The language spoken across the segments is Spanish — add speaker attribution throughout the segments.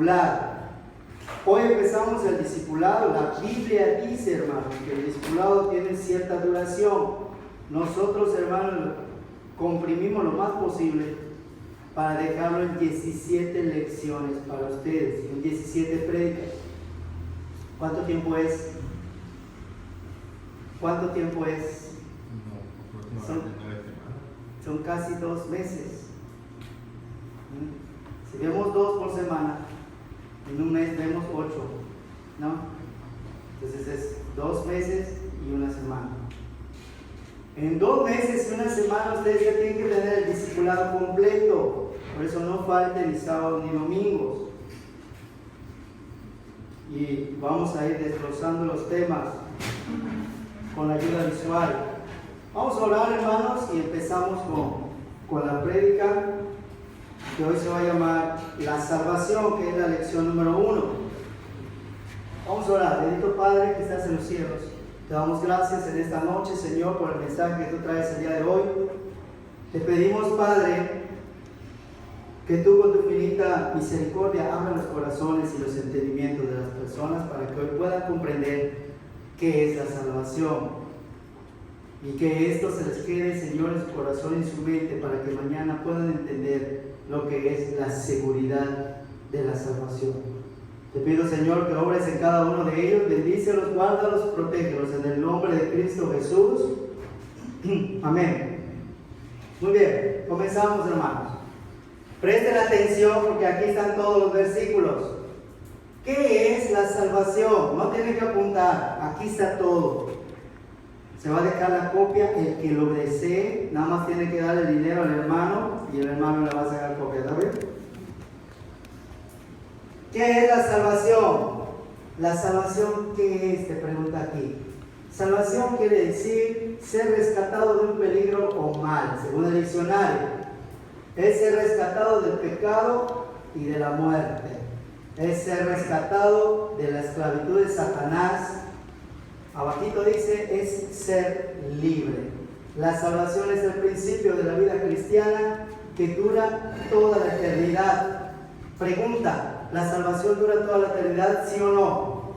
Speaker 1: discipulado. Hoy empezamos el discipulado. La Biblia dice, hermanos, que el discipulado tiene cierta duración. Nosotros, hermanos, comprimimos lo más posible para dejarlo en 17 lecciones para ustedes, en 17 prédicas. ¿Cuánto tiempo es? ¿Cuánto tiempo es? Son casi 2 meses. Si vemos 2 por semana, en un mes vemos 8, ¿no? Entonces es 2 meses y 1 semana. En 2 meses y 1 semana ustedes ya tienen que tener el discipulado completo. Por eso no falten ni sábados ni domingos. Y vamos a ir desglosando los temas con la ayuda visual. Vamos a orar, hermanos, y empezamos con la prédica que hoy se va a llamar La Salvación, que es la lección número 1. Vamos a orar. Bendito Padre que estás en los cielos, te damos gracias en esta noche, Señor, por el mensaje que tú traes el día de hoy. Te pedimos, Padre, que tú con tu infinita misericordia abras los corazones y los entendimientos de las personas para que hoy puedan comprender qué es la salvación. Y que esto se les quede, Señor, en su corazón y en su mente para que mañana puedan entender lo que es la seguridad de la salvación. Te pido, Señor, que obres en cada uno de ellos, bendícelos, guárdalos, protégelos en el nombre de Cristo Jesús. Amén. Muy bien, comenzamos, hermanos. Presten atención porque aquí están todos los versículos. ¿Qué es la salvación? No tienen que apuntar, aquí está todo. Se va a dejar la copia, el que lo desee, nada más tiene que darle el dinero al hermano y el hermano le va a sacar copia, ¿sabes? ¿Qué es la salvación? La salvación, ¿qué es? Te pregunta aquí. Salvación quiere decir ser rescatado de un peligro o mal, según el diccionario. Es ser rescatado del pecado y de la muerte. Es ser rescatado de la esclavitud de Satanás. Abajito dice, es ser libre. La salvación es el principio de la vida cristiana que dura toda la eternidad. Pregunta, ¿la salvación dura toda la eternidad, sí o no?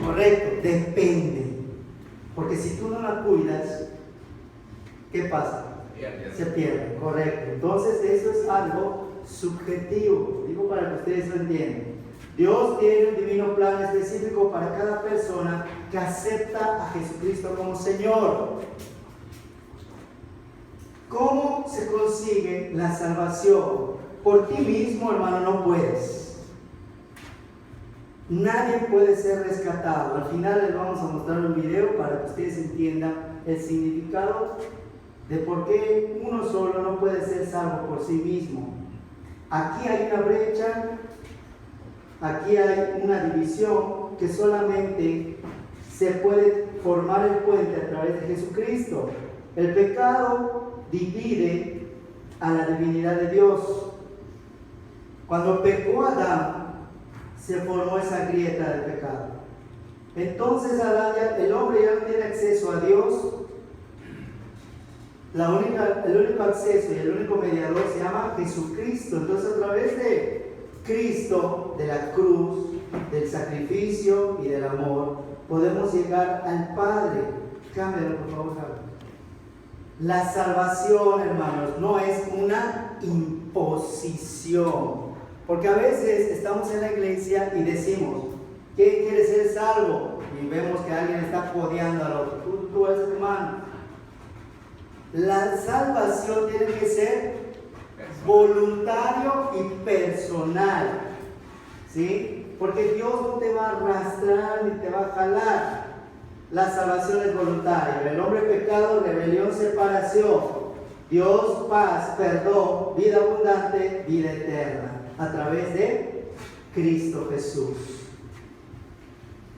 Speaker 1: Correcto, depende. Porque si tú no la cuidas, ¿qué pasa? Se pierde, correcto. Entonces eso es algo subjetivo. Digo para que ustedes lo entiendan. Dios tiene un divino plan específico para cada persona que acepta a Jesucristo como Señor. ¿Cómo se consigue la salvación? Por ti mismo, hermano, no puedes. Nadie puede ser rescatado. Al final les vamos a mostrar un video para que ustedes entiendan el significado de por qué uno solo no puede ser salvo por sí mismo. Aquí hay una brecha. Aquí hay una división que solamente se puede formar el puente a través de Jesucristo. El pecado divide a la divinidad de Dios. Cuando pecó Adán, se formó esa grieta del pecado. Entonces el hombre ya no tiene acceso a Dios. El único acceso y el único mediador se llama Jesucristo. Entonces a través de Cristo, de la cruz, del sacrificio y del amor, podemos llegar al Padre. Cámbialo, por favor, Javi. La salvación, hermanos, no es una imposición. Porque a veces estamos en la iglesia y decimos, ¿quién quiere ser salvo? Y vemos que alguien está codeando al otro. Tú eres hermano. La salvación tiene que ser voluntario y personal, ¿sí? Porque Dios no te va a arrastrar ni te va a jalar. La salvación es voluntaria. El hombre pecado, rebelión, separación. Dios, paz, perdón, vida abundante, vida eterna, a través de Cristo Jesús.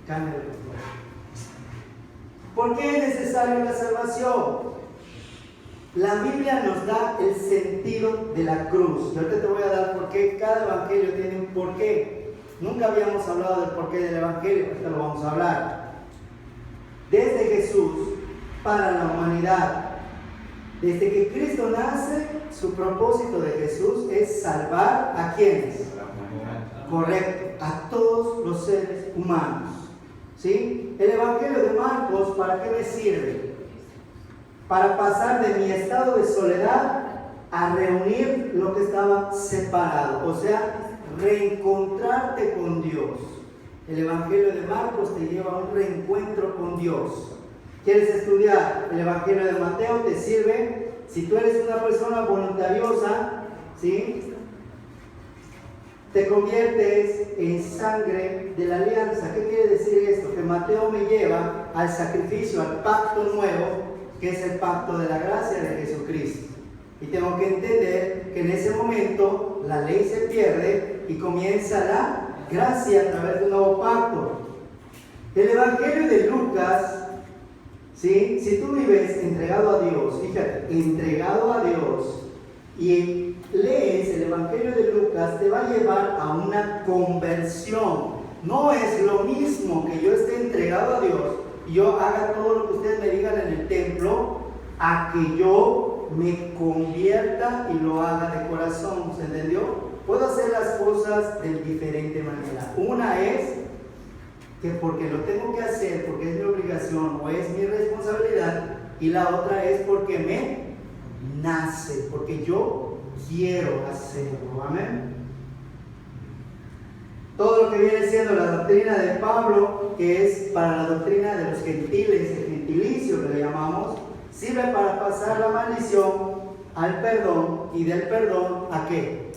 Speaker 1: Cámbialo, por favor. ¿Por qué es necesaria la salvación? La Biblia nos da el sentido de la cruz. Y ahorita te voy a dar por qué. Cada evangelio tiene un porqué. Nunca habíamos hablado del porqué del evangelio, ahorita lo vamos a hablar. Desde Jesús para la humanidad, Desde que Cristo nace, su propósito de Jesús es salvar ¿a quiénes? Correcto, a todos los seres humanos. ¿Sí? El Evangelio de Marcos, ¿para qué me sirve? Para pasar de mi estado de soledad a reunir lo que estaba separado, o sea, reencontrarte con Dios. El Evangelio de Marcos te lleva a un reencuentro con Dios. ¿Quieres estudiar el Evangelio de Mateo? Te sirve si tú eres una persona voluntariosa, ¿sí? Te conviertes en sangre de la alianza. ¿Qué quiere decir esto? Que Mateo me lleva al sacrificio, al pacto nuevo, que es el pacto de la gracia de Jesucristo. Y tengo que entender que en ese momento la ley se pierde y comienza la gracia a través de un nuevo pacto. El Evangelio de Lucas, ¿sí? Si tú vives entregado a Dios, fíjate, entregado a Dios, y lees el Evangelio de Lucas, te va a llevar a una conversión. No es lo mismo que yo esté entregado a Dios y yo haga todo lo que ustedes me digan en el templo, a que yo me convierta y lo haga de corazón. ¿Se entendió? Puedo hacer las cosas de diferente manera. Una es que porque lo tengo que hacer, porque es mi obligación o es mi responsabilidad, y la otra es porque me nace, porque yo quiero hacerlo. Amén. Todo lo que viene siendo la doctrina de Pablo, que es para la doctrina de los gentiles, el gentilicio que le llamamos, sirve para pasar la maldición al perdón, y del perdón ¿a qué?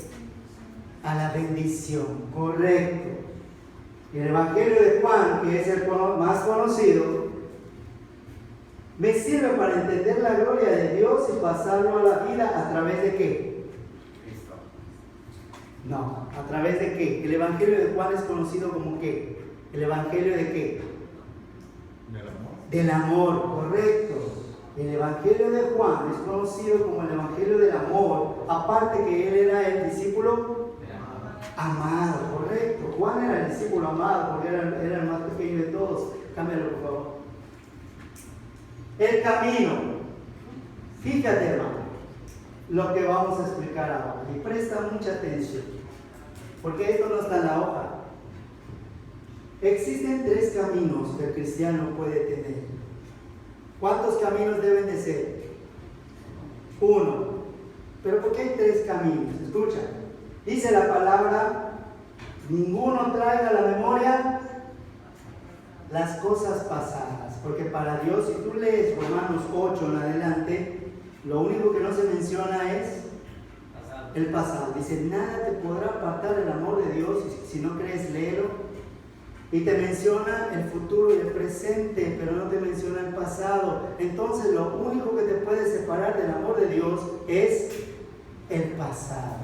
Speaker 1: A la bendición. Correcto. El Evangelio de Juan, que es el más conocido, me sirve para entender la gloria de Dios y pasarlo a la vida a través de ¿qué? Cristo. No, ¿a través de qué? El Evangelio de Juan es conocido como ¿qué? ¿El Evangelio de qué? Del amor. Del amor, correcto. El Evangelio de Juan es conocido como el Evangelio del amor, aparte que él era el discípulo amado, correcto. Juan era el discípulo amado porque era el más pequeño de todos. Cámbialo, por favor. El camino. Fíjate, hermano, lo que vamos a explicar ahora. Y presta mucha atención, porque esto no está en la hoja. Existen 3 caminos que el cristiano puede tener. ¿Cuántos caminos deben de ser? 1. ¿Pero por qué hay 3 caminos? Escucha. Dice la palabra: ninguno traiga a la memoria las cosas pasadas. Porque para Dios, si tú lees Romanos 8 en adelante, lo único que no se menciona es el pasado. Dice: nada te podrá apartar el amor de Dios. Si no crees, léelo. Y te menciona el futuro y el presente, pero no te menciona el pasado. Entonces lo único que te puede separar del amor de Dios es el pasado.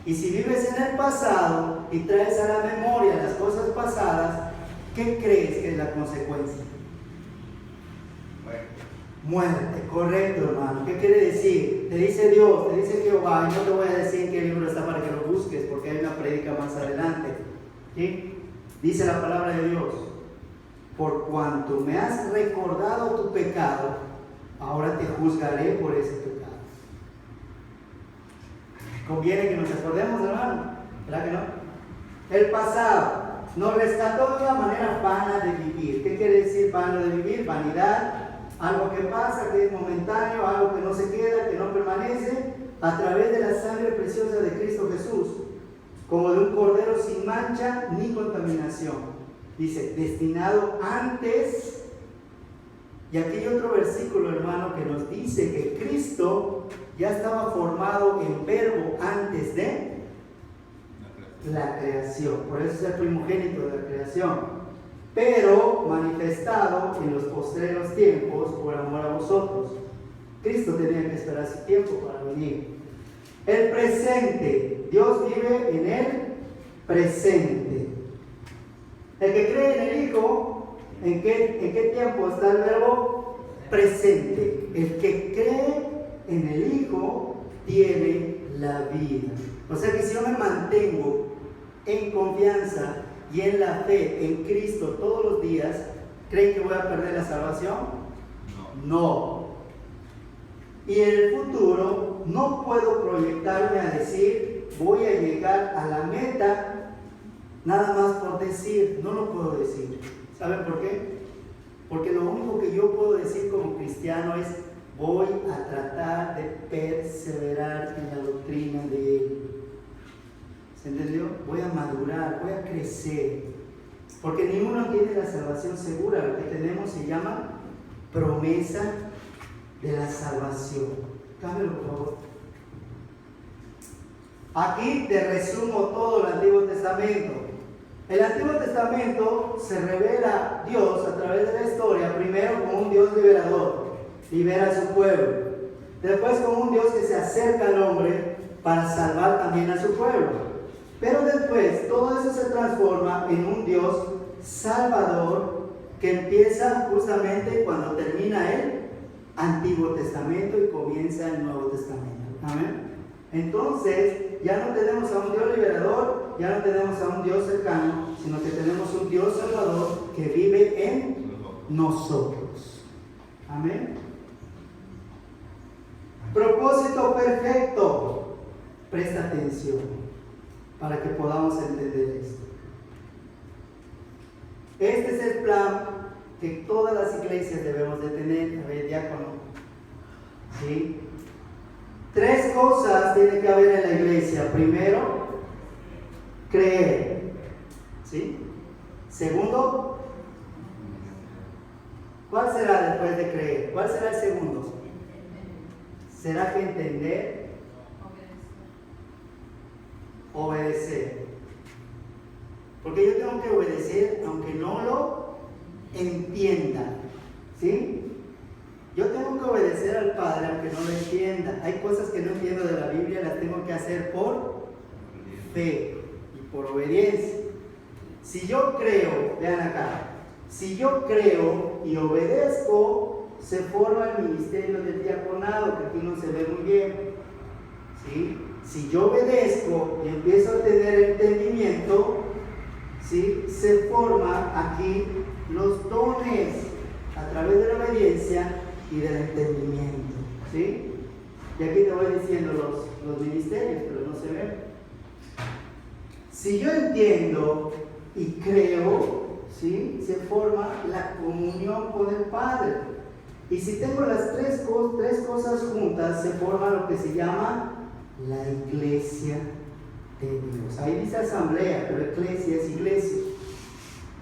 Speaker 1: Y si vives en el pasado y traes a la memoria las cosas pasadas, ¿qué crees que es la consecuencia? Muerte, correcto, hermano. ¿Qué quiere decir? Te dice Dios, te dice Jehová, y no te voy a decir en qué libro está para que lo busques, porque hay una prédica más adelante. ¿Sí? Dice la palabra de Dios: por cuanto me has recordado tu pecado, ahora te juzgaré por ese pecado. Conviene que nos acordemos, hermano, ¿verdad que no? El pasado nos rescató de una manera vana de vivir. ¿Qué quiere decir vano de vivir? Vanidad, algo que pasa, que es momentáneo, algo que no se queda, que no permanece, a través de la sangre preciosa de Cristo Jesús, como de un cordero sin mancha ni contaminación. Dice, destinado antes. Y aquí hay otro versículo, hermano, que nos dice que Cristo ya estaba formado en verbo antes de la creación. Por eso es el primogénito de la creación, pero manifestado en los postreros tiempos por amor a vosotros. Cristo tenía que esperar su tiempo para venir. El presente, Dios vive en el presente. El que cree en el Hijo, ¿en qué tiempo está el verbo? Presente. El que cree en el Hijo tiene la vida. O sea que si yo me mantengo en confianza y en la fe en Cristo todos los días, ¿creen que voy a perder la salvación? No. Y en el futuro no puedo proyectarme a decir, voy a llegar a la meta, nada más por decir, no lo puedo decir. ¿Saben por qué? Porque lo único que yo puedo decir como cristiano es, voy a tratar de perseverar en la doctrina de Él. ¿Se entendió? Voy a madurar, voy a crecer. Porque ninguno tiene la salvación segura. Lo que tenemos se llama promesa de la salvación. Cámbialo, por favor. Aquí te resumo todo el Antiguo Testamento. El Antiguo Testamento se revela Dios a través de la historia, primero como un Dios liberador, libera a su pueblo. Después como un Dios que se acerca al hombre para salvar también a su pueblo. Pero después todo eso se transforma en un Dios salvador que empieza justamente cuando termina el Antiguo Testamento y comienza el Nuevo Testamento. Amén. Entonces ya no tenemos a un Dios liberador, ya no tenemos a un Dios cercano, sino que tenemos un Dios salvador que vive en nosotros. Amén. Propósito perfecto. Presta atención para que podamos entender esto. Este es el plan que todas las iglesias debemos de tener. A ver, diácono. ¿Sí? 3 cosas tiene que haber en la iglesia. Primero, creer. ¿Sí? Segundo, ¿cuál será después de creer? ¿Cuál será el segundo? ¿Será que entender? Obedecer. Porque yo tengo que obedecer aunque no lo entienda. ¿Sí? Yo tengo que obedecer al Padre aunque no lo entienda. Hay cosas que no entiendo de la Biblia, las tengo que hacer por fe y por obediencia. Si yo creo, vean acá, si yo creo y obedezco, se forma el ministerio del diaconado, que aquí no se ve muy bien. ¿Sí? Si yo obedezco y empiezo a tener entendimiento, ¿sí? Se forma aquí los dones a través de la obediencia y del entendimiento. ¿Sí? Y aquí te voy diciendo los ministerios, pero no se ven. Si yo entiendo y creo, ¿sí? Se forma la comunión con el Padre. Y si tengo las tres cosas juntas, se forma lo que se llama la iglesia de Dios. Ahí dice asamblea, pero iglesia es iglesia.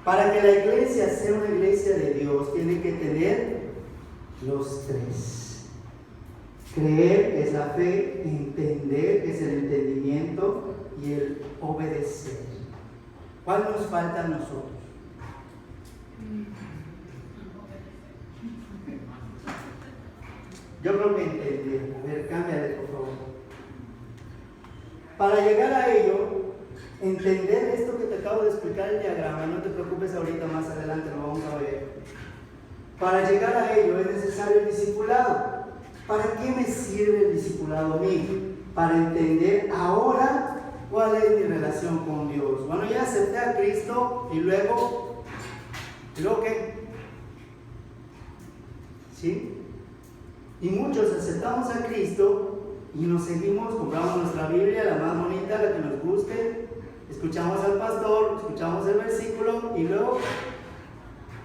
Speaker 1: Para que la iglesia sea una iglesia de Dios, tiene que tener los 3. Creer es la fe, entender es el entendimiento y el obedecer. ¿Cuál nos falta a nosotros? Yo creo que entender. A ver, cámbiale, por favor. Para llegar a ello, entender esto que te acabo de explicar, el diagrama, no te preocupes ahorita, más adelante lo vamos a ver. Para llegar a ello es necesario el discipulado. ¿Para qué me sirve el discipulado a mí? Para entender ahora cuál es mi relación con Dios. Bueno, ya acepté a Cristo y luego ¿qué? ¿Sí? Y muchos aceptamos a Cristo y nos seguimos, compramos nuestra Biblia, la más bonita, la que nos guste, escuchamos al pastor, escuchamos el versículo y luego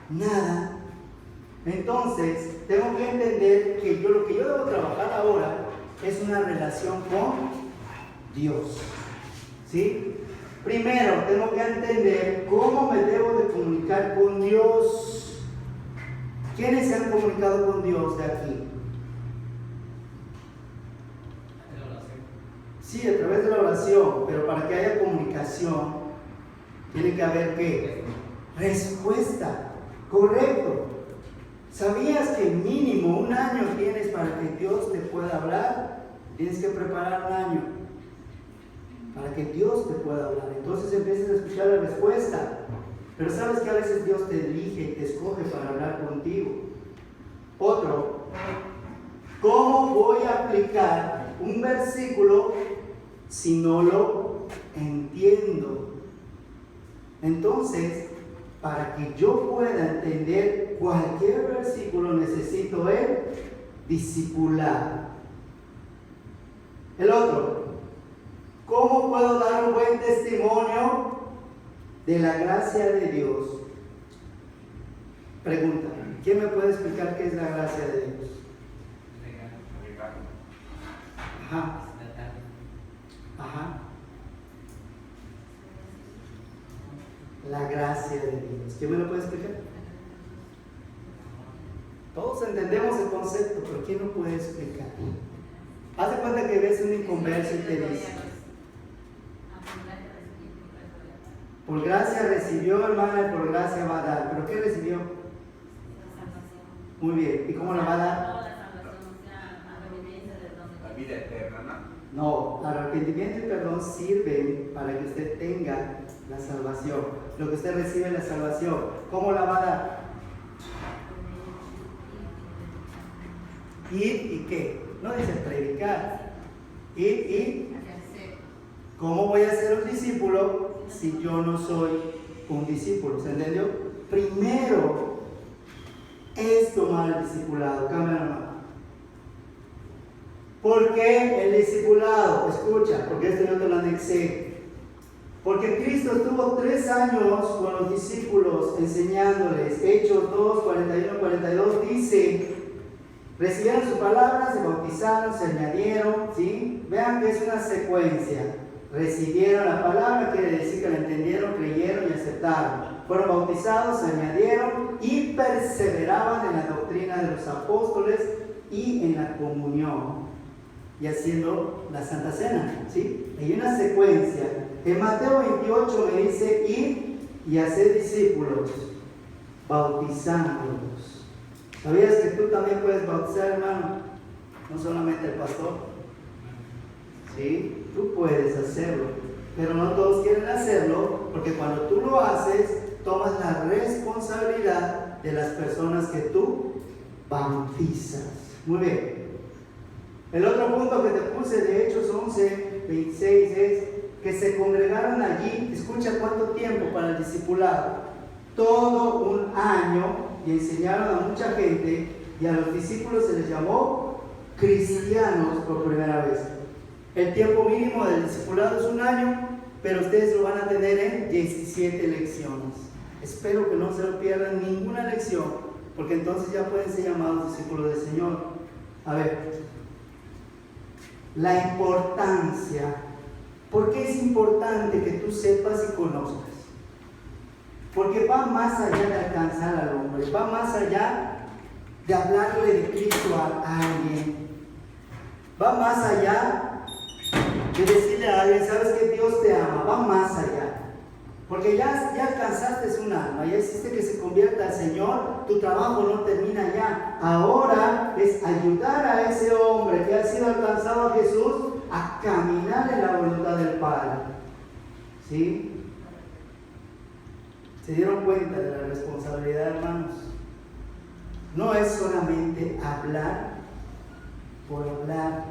Speaker 1: nada. Entonces, tengo que entender que lo que yo debo trabajar ahora es una relación con Dios. ¿Sí? Primero, tengo que entender cómo me debo de comunicar con Dios. ¿Quiénes se han comunicado con Dios de aquí? Sí, a través de la oración, pero para que haya comunicación, tiene que haber ¿qué? Respuesta. Correcto. ¿Sabías que mínimo 1 año tienes para que Dios te pueda hablar? Tienes que preparar 1 año para que Dios te pueda hablar. Entonces empiezas a escuchar la respuesta. Pero sabes que a veces Dios te elige y te escoge para hablar contigo. Otro, ¿cómo voy a aplicar un versículo si no lo entiendo? Entonces, para que yo pueda entender cualquier versículo, necesito el discipular. El otro, ¿cómo puedo dar un buen testimonio de la gracia de Dios? Pregunta, ¿quién me puede explicar qué es la gracia de Dios? Ajá. Ajá. La gracia de Dios. ¿Quién me lo puede explicar? Todos entendemos el concepto, pero ¿quién lo puede explicar? Haz de cuenta que ves un inconverso y te dice: por gracia recibió, hermana, y por gracia va a dar. ¿Pero qué recibió? Muy bien. ¿Y cómo la va a dar?
Speaker 2: La vida eterna, ¿no?
Speaker 1: No, arrepentimiento y perdón sirven para que usted tenga la salvación. Lo que usted recibe es la salvación. ¿Cómo la va a dar? Ir y qué. No dice predicar. Ir y ¿cómo voy a ser un discípulo si yo no soy un discípulo? ¿Se entendió? Primero es tomar el discipulado. Cámara, hermano. ¿Por qué el discipulado? Escucha, porque esto yo te lo anexé. Porque Cristo estuvo 3 años con los discípulos enseñándoles. Hechos 2, 41, 42 dice: recibieron su palabra, se bautizaron, se añadieron, ¿sí? Vean que es una secuencia. Recibieron la palabra, quiere decir que la entendieron, creyeron y aceptaron. Fueron bautizados, se añadieron y perseveraban en la doctrina de los apóstoles y en la comunión. Y haciendo la Santa Cena, ¿sí? Hay una secuencia. En Mateo 28 me dice: ir y hacer discípulos, bautizándolos. ¿Sabías que tú también puedes bautizar, hermano? No solamente el pastor. ¿Sí? Tú puedes hacerlo. Pero no todos quieren hacerlo, porque cuando tú lo haces, tomas la responsabilidad de las personas que tú bautizas. Muy bien. El otro punto que te puse de Hechos 11, 26 es que se congregaron allí. Escucha cuánto tiempo para el discipulado. Todo un año, y enseñaron a mucha gente, y a los discípulos se les llamó cristianos por primera vez. El tiempo mínimo del discipulado es 1 año, pero ustedes lo van a tener en 17 lecciones. Espero que no se lo pierdan ninguna lección, porque entonces ya pueden ser llamados discípulos del Señor. A ver, la importancia. ¿Por qué es importante que tú sepas y conozcas? Porque va más allá de alcanzar al hombre, va más allá de hablarle de Cristo a alguien, va más allá de decirle a alguien: sabes que Dios te ama, va más allá. Porque ya alcanzaste un alma, ya hiciste que se convierta al Señor, tu trabajo no termina ya. Ahora es ayudar a ese hombre que ha sido alcanzado a Jesús a caminar en la voluntad del Padre. ¿Sí? ¿Se dieron cuenta de la responsabilidad, hermanos? No es solamente hablar por hablar.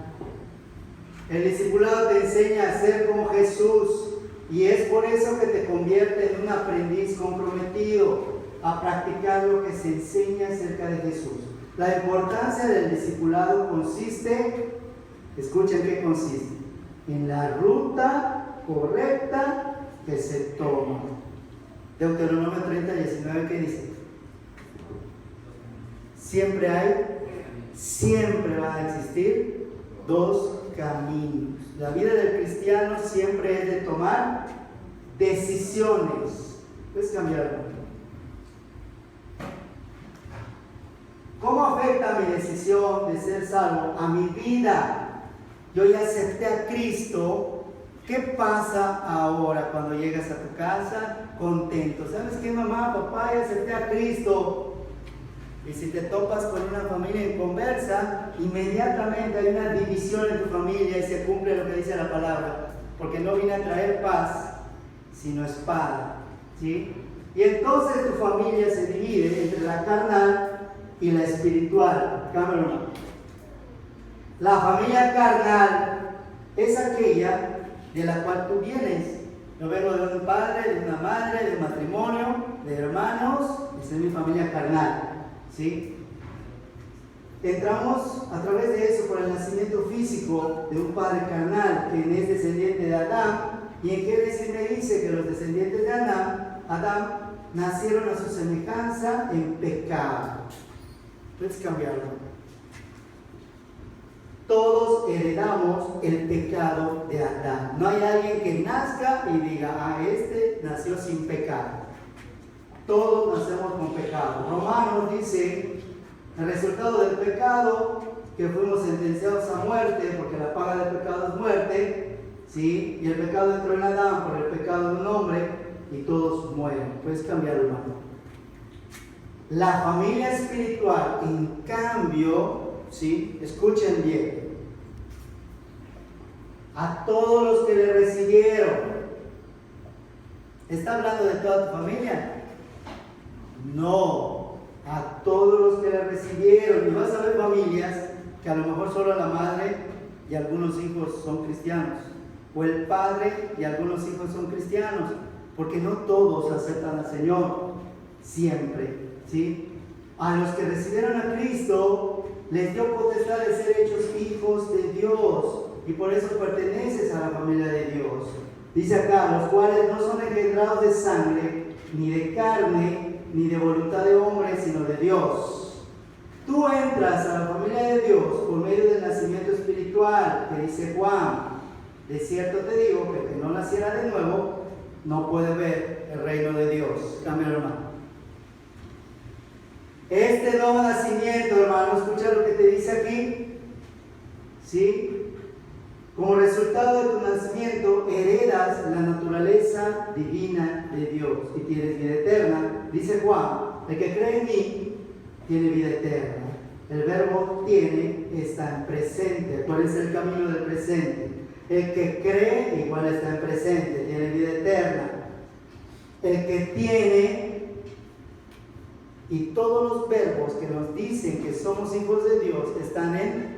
Speaker 1: El discipulado te enseña a ser como Jesús, y es por eso que te convierte en un aprendiz comprometido a practicar lo que se enseña acerca de Jesús. La importancia del discipulado consiste, escuchen qué consiste, en la ruta correcta que se toma. Deuteronomio 30, 19, ¿qué dice? Siempre va a existir 2 caminos. La vida del cristiano siempre es de tomar decisiones. Puedes cambiarlo. ¿Cómo afecta mi decisión de ser salvo a mi vida? Yo ya acepté a Cristo. ¿Qué pasa ahora cuando llegas a tu casa contento? ¿Sabes qué, mamá, papá? Ya acepté a Cristo. Y si te topas con una familia inconversa, inmediatamente hay una división en tu familia y se cumple lo que dice la palabra. Porque no viene a traer paz, sino espada. ¿Sí? Y entonces tu familia se divide entre la carnal y la espiritual. Cameron. La familia carnal es aquella de la cual tú vienes. Yo vengo de un padre, de una madre, de un matrimonio, de hermanos. Esa es mi familia carnal. ¿Sí? entramos a través de eso por el nacimiento físico de un padre carnal, quien es descendiente de Adán, y en Génesis me dice que los descendientes de Adán nacieron a su semejanza en pecado. Puedes cambiarlo. Todos heredamos el pecado de Adán. No hay alguien que nazca y diga, este nació sin pecado. Todos nacemos con pecado. Romanos dice, el resultado del pecado, que fuimos sentenciados a muerte, porque la paga del pecado es muerte, ¿sí? Y el pecado entró en Adán por el pecado de un hombre, y todos mueren. Puedes cambiar, hermano. La familia espiritual, en cambio, ¿sí? Escuchen bien. A todos los que le recibieron. ¿Está hablando de toda tu familia? No. A todos los que le recibieron. Y vas a ver familias que a lo mejor solo la madre y algunos hijos son cristianos. O el padre y algunos hijos son cristianos. Porque no todos aceptan al Señor. Siempre. ¿Sí? A los que recibieron a Cristo les dio potestad de ser hechos hijos de Dios, y por eso perteneces a la familia de Dios. Dice acá, los cuales no son engendrados de sangre, ni de carne, ni de voluntad de hombre, sino de Dios. Tú entras a la familia de Dios por medio del nacimiento espiritual, que dice Juan, de cierto te digo que el que no naciera de nuevo, no puede ver el reino de Dios. Cámbialo, hermano. Este nuevo nacimiento, hermano, escucha lo que te dice aquí, ¿sí? Como resultado de tu nacimiento, heredas la naturaleza divina de Dios y tienes vida eterna. Dice Juan, el que cree en mí tiene vida eterna. El verbo tiene está en presente. ¿Cuál es el camino del presente? El que cree igual está en presente, tiene vida eterna. El que tiene... Y todos los verbos que nos dicen que somos hijos de Dios están en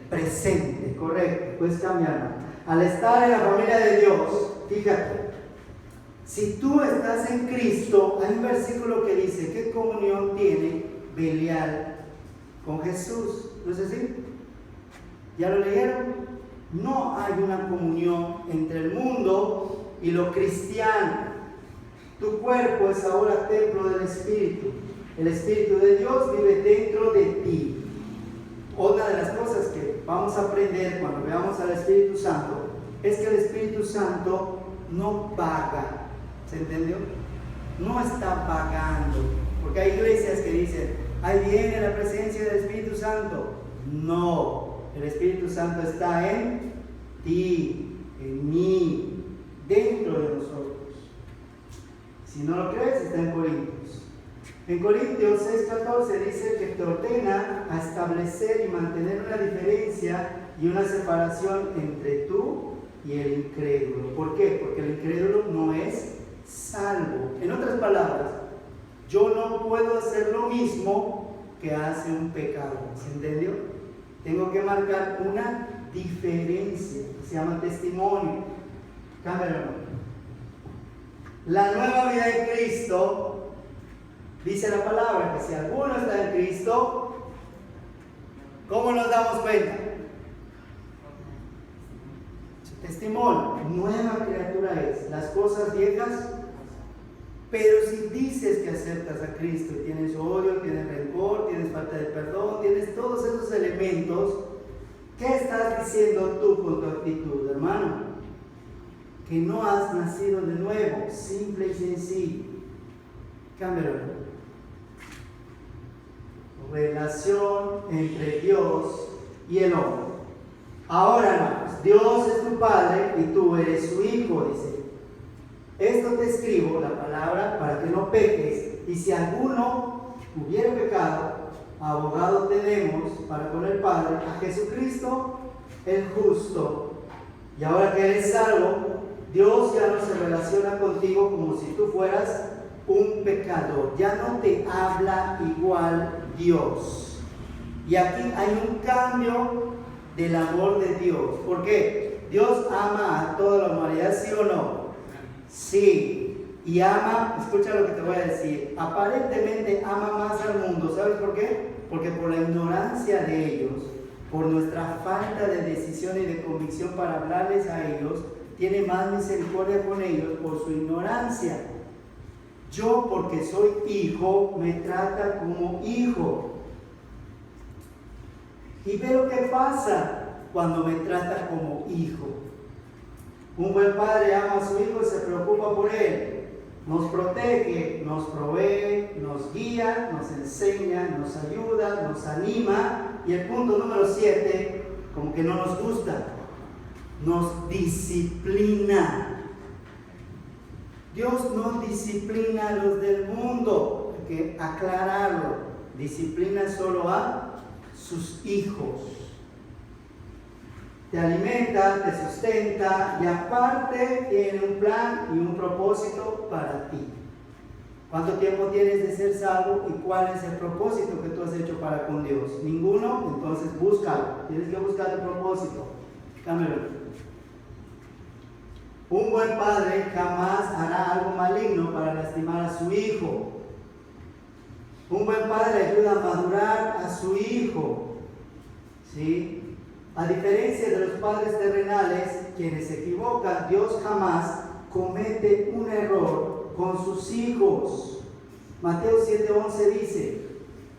Speaker 1: presente, correcto. Puedes cambiarlo. Al estar en la familia de Dios, fíjate, si tú estás en Cristo, hay un versículo que dice, ¿qué comunión tiene Belial con Jesús? ¿No es así? ¿Ya lo leyeron? No hay una comunión entre el mundo y lo cristiano. Tu cuerpo es ahora templo del Espíritu. El Espíritu de Dios vive dentro de ti. Otra de las cosas que vamos a aprender cuando veamos al Espíritu Santo es que el Espíritu Santo no vaga. ¿Se entendió? No está vagando. Porque hay iglesias que dicen, ahí viene la presencia del Espíritu Santo. No, el Espíritu Santo está en ti, en mí, dentro de nosotros. Si no lo crees, está en Corintios. En Corintios 6:14 dice que te ordena a establecer y mantener una diferencia y una separación entre tú y el incrédulo. ¿Por qué? Porque el incrédulo no es salvo. En otras palabras, yo no puedo hacer lo mismo que hace un pecado. ¿Se entendió? Tengo que marcar una diferencia, que se llama testimonio. Cámbialo. La nueva vida en Cristo, dice la palabra, que si alguno está en Cristo, ¿cómo nos damos cuenta? Su testimonio, nueva criatura es, las cosas viejas, pero si dices que aceptas a Cristo y tienes odio, tienes rencor, tienes falta de perdón, tienes todos esos elementos, ¿qué estás diciendo tú con tu actitud, hermano? Que no has nacido de nuevo, simple y sencillo. Cámbialo. Relación entre Dios y el hombre. Ahora, hermanos, Dios es tu Padre y tú eres su Hijo, dice. Esto te escribo, la palabra, para que no peques, y si alguno hubiera pecado, abogado tenemos para con el Padre, a Jesucristo el justo. Y ahora que eres salvo, Dios ya no se relaciona contigo como si tú fueras un pecador. Ya no te habla igual Dios. Y aquí hay un cambio del amor de Dios. ¿Por qué? Dios ama a toda la humanidad, ¿sí o no? Sí. y ama, escucha lo que te voy a decir, aparentemente ama más al mundo. ¿Sabes por qué? Porque por la ignorancia de ellos, por nuestra falta de decisión y de convicción para hablarles a ellos, tiene más misericordia con ellos por su ignorancia. Yo, porque soy hijo, me trata como hijo. Y ve lo que pasa cuando me trata como hijo. Un buen padre ama a su hijo y se preocupa por él. Nos protege, nos provee, nos guía, nos enseña, nos ayuda, nos anima. Y el punto número 7, como que no nos gusta, nos disciplina. Dios no disciplina a los del mundo, hay que aclararlo. Disciplina solo a sus hijos. Te alimenta, te sustenta y aparte tiene un plan y un propósito para ti. ¿Cuánto tiempo tienes de ser salvo y cuál es el propósito que tú has hecho para con Dios? ¿Ninguno? Entonces búscalo. Tienes que buscar el propósito. Cámbialo. Un buen padre jamás hará algo maligno para lastimar a su hijo. Un buen padre ayuda a madurar a su hijo. ¿Sí? A diferencia de los padres terrenales, quienes se equivocan, Dios jamás comete un error con sus hijos. Mateo 7:11 dice: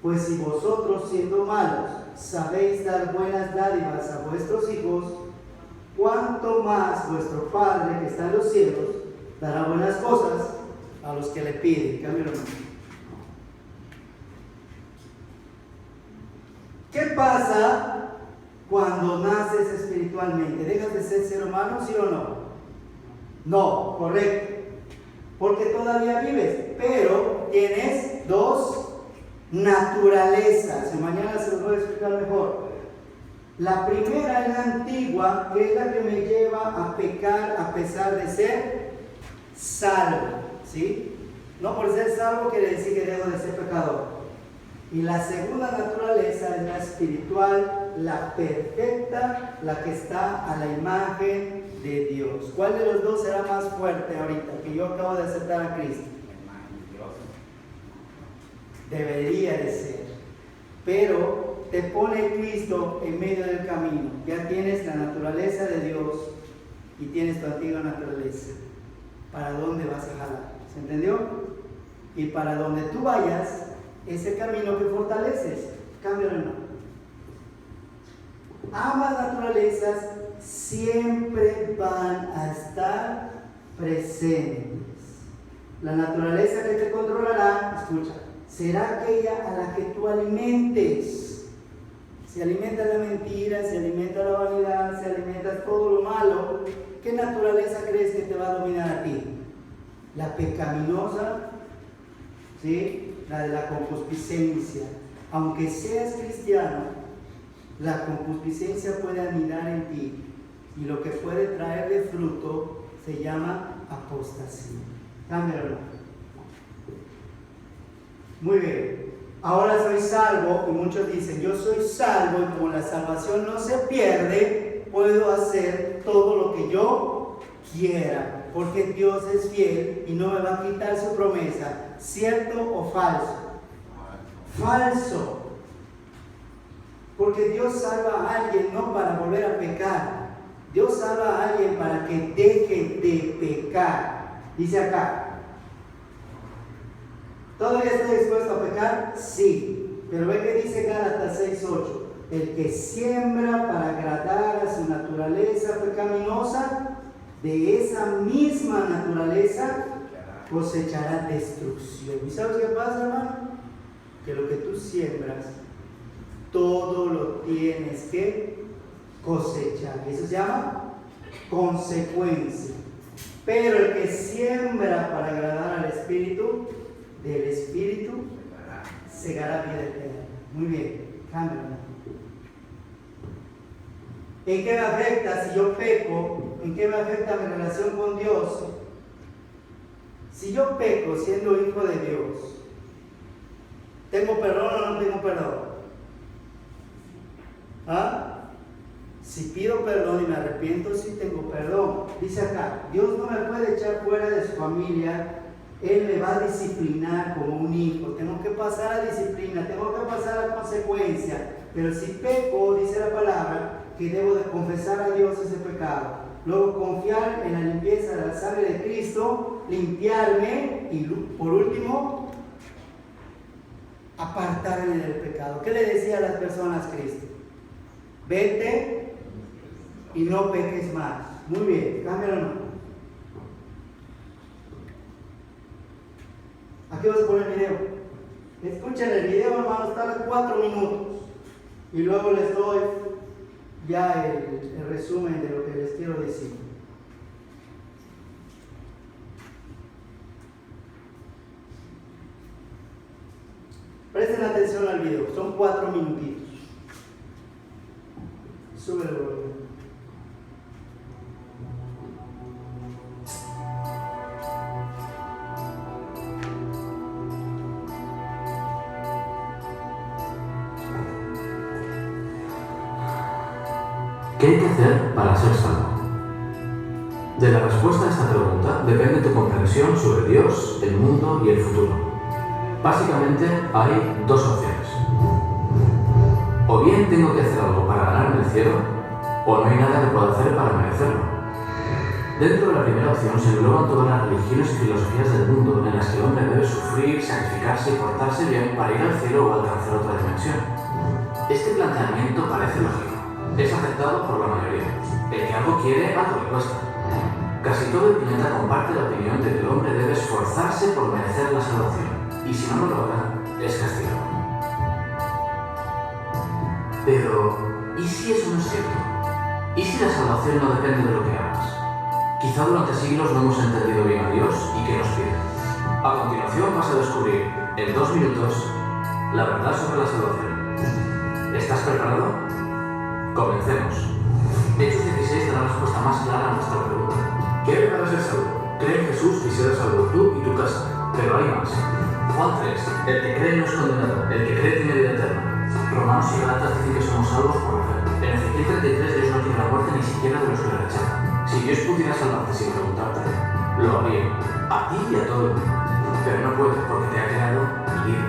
Speaker 1: pues si vosotros, siendo malos, sabéis dar buenas dádivas a vuestros hijos, cuánto más vuestro Padre que está en los cielos dará buenas cosas a los que le piden. Cámbialo. ¿Qué pasa cuando naces espiritualmente? ¿Dejas de ser ser humano, sí o no? No, correcto. Porque todavía vives, pero tienes dos naturalezas. Y mañana se los voy a explicar mejor. La primera es la antigua, que es la que me lleva a pecar a pesar de ser salvo. ¿Sí? No por ser salvo quiere decir que dejo de ser pecador. Y la segunda naturaleza es la espiritual, la perfecta, la que está a la imagen de Dios. ¿Cuál de los dos será más fuerte ahorita? Que yo acabo de aceptar a Cristo. Debería de ser. Pero te pone Cristo en medio del camino. Ya tienes la naturaleza de Dios y tienes tu antigua naturaleza. ¿Para dónde vas a jalar? ¿Se entendió? Y para donde tú vayas, ese camino que fortaleces, cámbialo o no. Ambas naturalezas siempre van a estar presentes. La naturaleza que te controlará, escucha, será aquella a la que tú alimentes. Si alimentas la mentira, si alimentas la vanidad, si alimentas todo lo malo, ¿qué naturaleza crees que te va a dominar a ti? La pecaminosa, ¿sí? La de la concupiscencia. Aunque seas cristiano, la concupiscencia puede anidar en ti y lo que puede traer de fruto se llama apostasía. Cámbialo. Muy bien. Ahora soy salvo y muchos dicen: yo soy salvo y como la salvación no se pierde, puedo hacer todo lo que yo quiera, porque Dios es fiel y no me va a quitar su promesa. ¿Cierto o falso? Falso. Porque Dios salva a alguien no para volver a pecar. Dios salva a alguien para que deje de pecar. Dice acá: ¿todavía estoy dispuesto a pecar? Sí. Pero ve que dice Gálatas 6:8: el que siembra para agradar a su naturaleza pecaminosa, de esa misma naturaleza cosechará destrucción. ¿Y sabes qué pasa, hermano? Que lo que tú siembras, todo lo tienes que cosechar. Eso se llama consecuencia. Pero el que siembra para agradar al Espíritu, del Espíritu segará vida eterna. Muy bien, cámbialo. ¿En qué me afecta si yo peco? ¿En qué me afecta mi relación con Dios? Si yo peco siendo hijo de Dios, ¿tengo perdón o no tengo perdón? ¿Ah? Si pido perdón y me arrepiento, sí tengo perdón. Dice acá: Dios no me puede echar fuera de su familia Él me va a disciplinar como un hijo. Tengo que pasar a disciplina, tengo que pasar a consecuencia. Pero si peco, dice la palabra, que debo de confesar a Dios ese pecado. Luego confiar en la limpieza de la sangre de Cristo, limpiarme y por último, apartarme del pecado. ¿Qué le decía a las personas Cristo? Vete y no peques más. Muy bien, cámbialo o no. Aquí vas a poner el video. Escuchen el video, hermano, está a 4 minutos. Y luego les doy ya el resumen de lo que les quiero decir. Presten atención al video, son 4 minutitos. Sube el volumen.
Speaker 3: ¿Qué hay que hacer para ser salvo? De la respuesta a esta pregunta depende tu comprensión sobre Dios, el mundo y el futuro. Básicamente hay 2 opciones. O bien tengo que hacer algo para ganarme el cielo, o no hay nada que pueda hacer para merecerlo. Dentro de la primera opción se engloban todas las religiones y filosofías del mundo en las que el hombre debe sufrir, sacrificarse y portarse bien para ir al cielo o alcanzar otra dimensión. Este planteamiento parece lógico. Es aceptado por la mayoría. El que algo quiere, algo le cuesta. Casi todo el planeta comparte la opinión de que el hombre debe esforzarse por merecer la salvación, y si no lo logra, es castigado. Pero, ¿y si eso no es cierto? ¿Y si la salvación no depende de lo que hagas? Quizá durante siglos no hemos entendido bien a Dios y qué nos pide. A continuación vas a descubrir, en 2 minutos, la verdad sobre la salvación. ¿Estás preparado? Comencemos. Hechos 16 da la respuesta más clara a nuestra pregunta. ¿Qué hay para ser salvo? Cree en Jesús y serás salvo tú y tu casa. Pero hay más. Juan 3. El que cree no es condenado. El que cree tiene vida eterna. Romanos y Galatas dicen que somos salvos por la fe. En Ezequiel 33 Dios no quiere la muerte ni siquiera de los que le rechazan. Si Dios pudiera salvarte sin preguntarte, lo haría. A ti y a todo el mundo. Pero no puede porque te ha creado libre.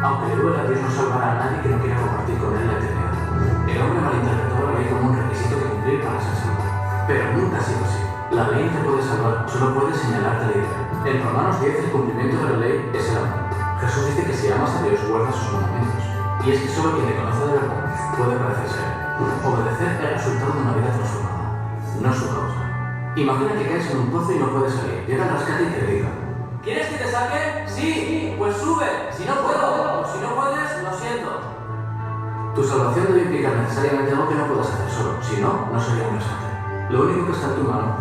Speaker 3: Aunque le duela, Dios no salvará a nadie que no quiera compartir con él la eternidad. El hombre malinterpretó la ley como un requisito que cumplir para ser salvo. Pero nunca ha sido así. La ley no te puede salvar, solo puede señalarte la idea. En Romanos 10 el cumplimiento de la ley es el amor. Jesús dice que si amas a Dios, guardas sus mandamientos. Y es que solo quien le conoce de verdad puede parecerse a él. Obedecer es el resultado de una vida transformada, no su causa. Imagina que caes en un pozo y no puedes salir. Llega al rescate y te grita: ¿quieres que te saque? Sí, pues sube. Si no puedo, o si no puedes, lo siento. Tu salvación debe implicar necesariamente algo que no puedas hacer solo, si no, no sería un rescate. Lo único que está en tu mano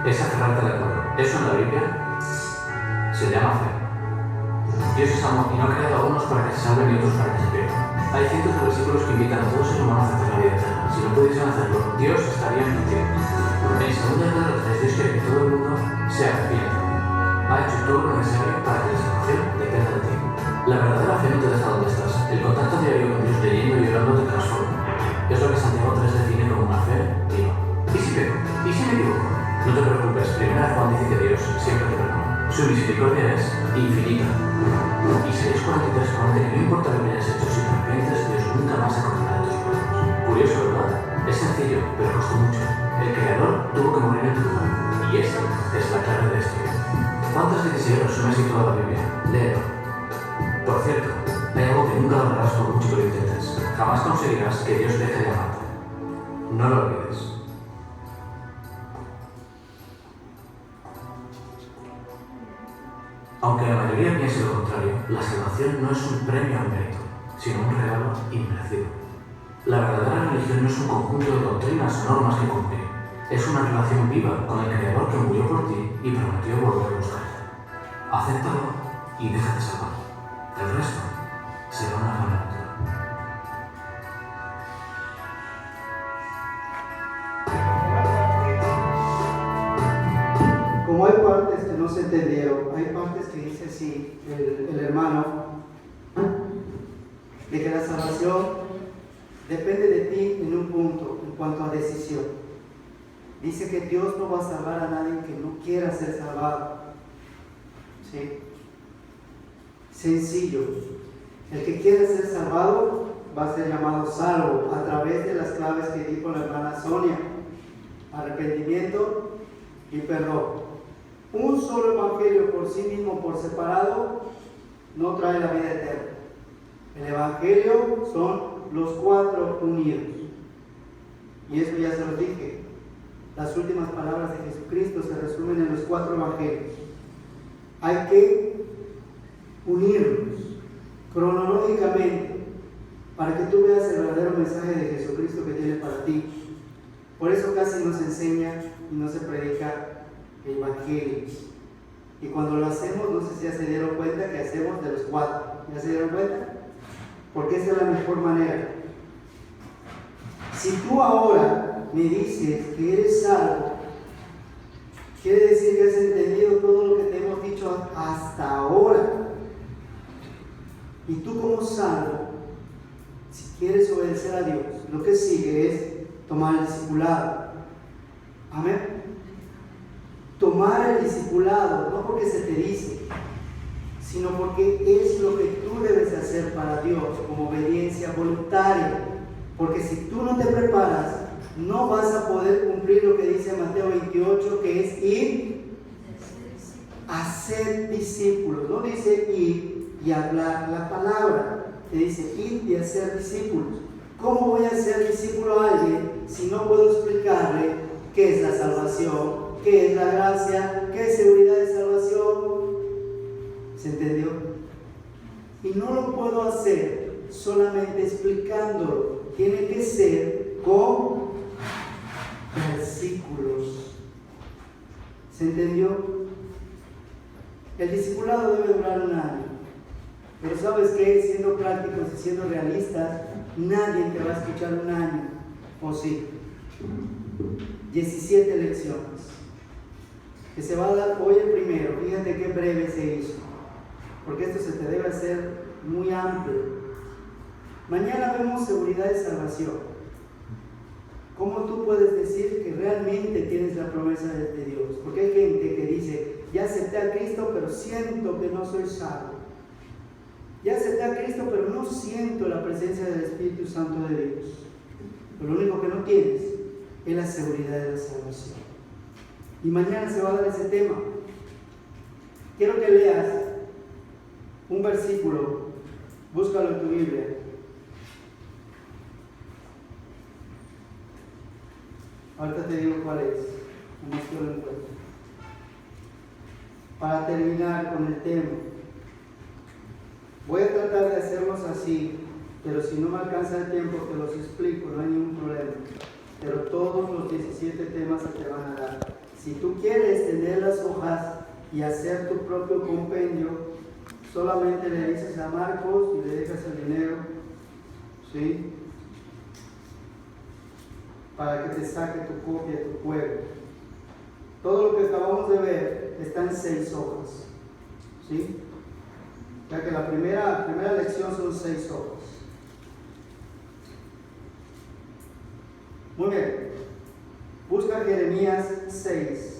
Speaker 3: es aferrarte al acuerdo. Eso en la Biblia se llama fe. Dios es amor y no ha creado a unos para que se salven y otros para que se pierdan. Hay cientos de versículos que invitan a todo ser humano a aceptar la vida eterna. Si no pudiesen hacerlo, Dios estaría mintiendo. En 2 Pedro 3 Dios quiere que todo el mundo se arrepienta. Ha hecho todo lo necesario para que la salvación dependa de ti. La verdadera fe no te deja donde estás. El contacto diario con Dios leyendo y llorando te transforma. Es lo que Santiago 3 define como una fe viva. ¿Y si peco? ¿Y si me equivoco? No te preocupes, primera Juan dice que Dios siempre te perdona. Su misericordia es infinita. Isaías 43 promete que no importa lo que hayas hecho, si te arrepientes, Dios nunca más se acordará de tus pecados. Curioso, ¿verdad? Es sencillo, pero costó mucho. El Creador tuvo que morir en tu lugar. Y esa es la clave de esto. ¿Cuántas veces resumes y toda la Biblia? Léelo. Por cierto, hay algo que nunca lograrás por mucho que lo intentes. Jamás conseguirás que Dios deje de amarte. No lo olvides. Aunque la mayoría piense lo contrario, la salvación no es un premio al mérito, sino un regalo inmerecido. La verdadera religión no es un conjunto de doctrinas o normas que cumplir. Es una relación viva con el Creador que murió por ti y prometió volver a buscarte. Acéptalo y déjate salvar. El resto será una gran aventura.
Speaker 1: Como hay partes que no se entendieron, hay partes que dice así el hermano, de que la salvación depende de ti en un punto, en cuanto a decisión. Dice que Dios no va a salvar a nadie que no quiera ser salvado. ¿Sí? sencillo. El que quiere ser salvado va a ser llamado salvo a través de las claves que dijo la hermana Sonia: arrepentimiento y perdón. Un solo evangelio por sí mismo, por separado, no trae la vida eterna. El evangelio son los 4 unidos. Y eso ya se lo dije. Las últimas palabras de Jesucristo se resumen en los 4 evangelios. Hay que unirlos cronológicamente para que tú veas el verdadero mensaje de Jesucristo que tiene para ti. Por eso casi no se enseña y no se predica el evangelio. Y cuando lo hacemos, no sé si ya se dieron cuenta que hacemos de los 4. ¿Ya se dieron cuenta? Porque esa es la mejor manera. Si tú ahora me dices que eres salvo, quiere decir que has entendido todo lo que te hemos dicho hasta ahora. Y tú como salvo, si quieres obedecer a Dios, lo que sigue es tomar el discipulado. Amén. Tomar el discipulado, no porque se te dice, sino porque es lo que tú debes hacer para Dios como obediencia voluntaria. Porque si tú no te preparas, no vas a poder cumplir lo que dice Mateo 28, que es ir a ser discípulos. No dice ir y hablar la palabra, te dice ir y hacer discípulos. ¿Cómo voy a ser discípulo a alguien si no puedo explicarle qué es la salvación, qué es la gracia, qué es seguridad de salvación? ¿Se entendió? Y no lo puedo hacer solamente explicándolo. Tiene que ser con versículos. ¿Se entendió? El discipulado debe durar 1 año. Pero ¿sabes qué? Siendo prácticos y siendo realistas, nadie te va a escuchar 1 año. ¿O sí? 17 lecciones. Que se va a dar hoy el primero. Fíjate qué breve se hizo. Porque esto se te debe hacer muy amplio. Mañana vemos seguridad de salvación. ¿Cómo tú puedes decir que realmente tienes la promesa de Dios? Porque hay gente que dice, ya acepté a Cristo, pero siento que no soy salvo. Ya acepté a Cristo, pero no siento la presencia del Espíritu Santo de Dios. Pero lo único que no tienes es la seguridad de la salvación. Y mañana se va a dar ese tema. Quiero que leas un versículo. Búscalo en tu Biblia. Ahorita te digo cuál es. Nomás que lo encuentro. Para terminar con el tema. Voy a tratar de hacerlos así, pero si no me alcanza el tiempo te los explico, no hay ningún problema. Pero todos los 17 temas se te van a dar. Si tú quieres tener las hojas y hacer tu propio compendio, solamente le dices a Marcos y le dejas el dinero, ¿sí? Para que te saque tu copia, tu juego. Todo lo que acabamos de ver está en 6 hojas, ¿sí? Ya que la primera lección son 6 hojas. Muy bien. Busca Jeremías 6.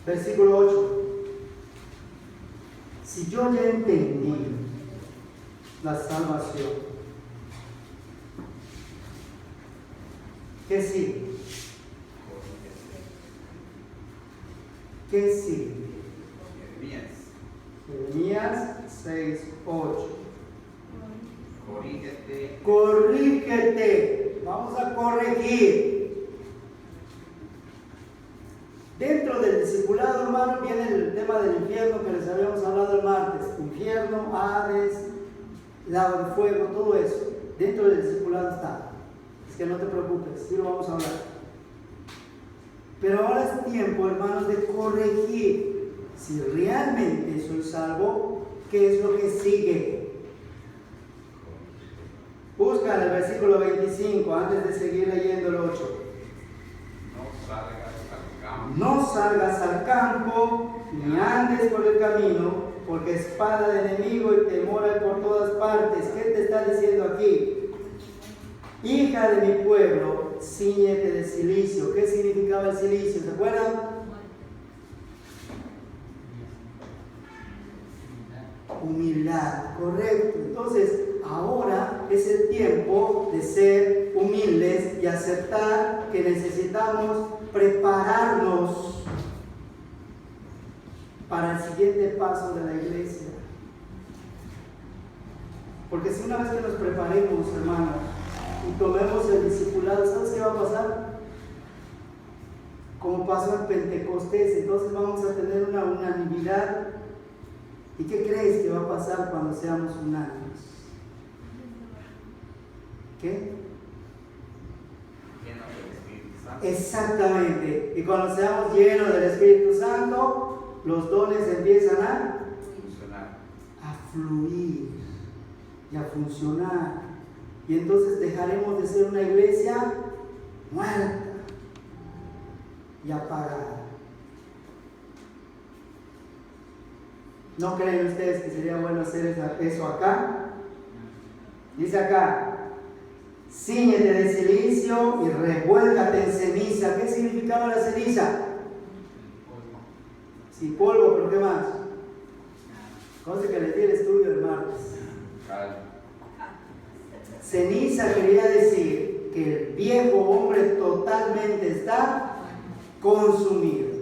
Speaker 1: Versículo 8. Si yo ya entendí la salvación, ¿qué sigue? ¿Qué sigue? Jeremías 6, 8.
Speaker 2: Corrígete.
Speaker 1: Corrígete. Vamos a corregir. Dentro del discipulado, hermano, viene el tema del infierno que les habíamos hablado el martes. Infierno, Hades, lago de fuego, todo eso. Dentro del discipulado está. Es que no te preocupes, sí lo vamos a hablar. Pero ahora es tiempo, hermanos, de corregir. Si realmente soy salvo, ¿qué es lo que sigue? Busca el versículo 25 antes de seguir leyendo el 8. No salgas al campo, ni andes por el camino, porque espada de enemigo y temor hay por todas partes. ¿Qué te está diciendo aquí? Hija de mi pueblo, cíñete de cilicio. ¿Qué significaba el cilicio? ¿Se acuerdan? Humildad, correcto. Entonces, ahora es el tiempo de ser humildes y aceptar que necesitamos prepararnos para el siguiente paso de la iglesia. Porque si una vez que nos preparemos, hermanos, y tomemos el discipulado, ¿sabes qué va a pasar? Como pasó en Pentecostés, entonces vamos a tener una unanimidad. ¿Y qué crees que va a pasar cuando seamos unánimes? ¿Qué?
Speaker 2: Lleno del Espíritu Santo.
Speaker 1: Exactamente. Y cuando seamos llenos del Espíritu Santo, los dones empiezan a fluir y a funcionar. Y entonces dejaremos de ser una iglesia muerta y apagada. ¿No creen ustedes que sería bueno hacer eso acá? Dice acá, cíñete de cilicio y revuélcate en ceniza. ¿Qué significaba la ceniza? Sí, polvo, pero ¿qué más? Cosa que les di el estudio el martes. Ceniza quería decir que el viejo hombre totalmente está consumido.